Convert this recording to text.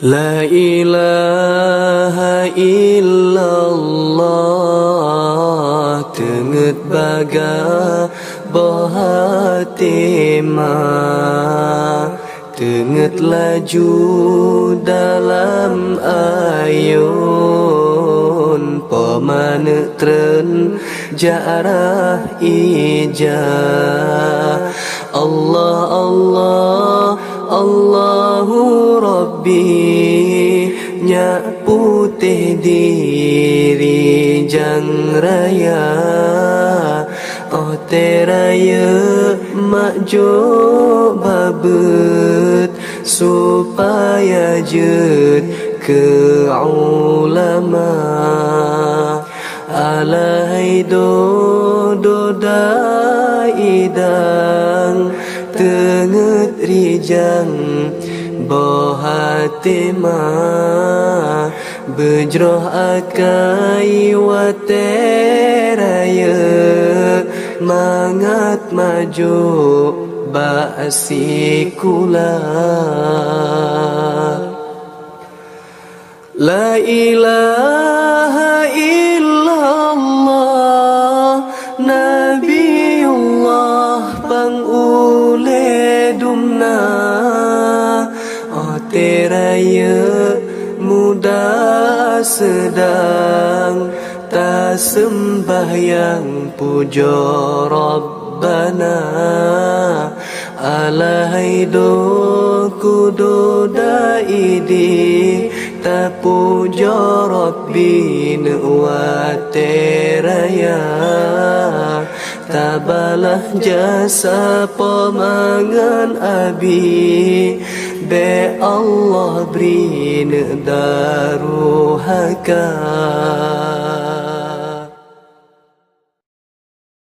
La ilaha illallah, tenget baga bohatimah, tenget laju dalam ayun, pemane tren jarah ijah. Allah Allah Allahu Rabbi, nyak putih diri jang raya, oh teraya makjo babet, supaya jed ke ulama. Alai do daidang, tenget rijang bohatimah, bejroh akai wateraya, mangat maju ba'asikula. La ilaha illallah, Nabiullah pangule dumna, oh teraya muda sedang, tak sembahyang puja Rabbana. Alai do kudo daidi, ta puja Rabbi wa teraya, tabalah jasa pemangan abi, be Allah beri daruhaka.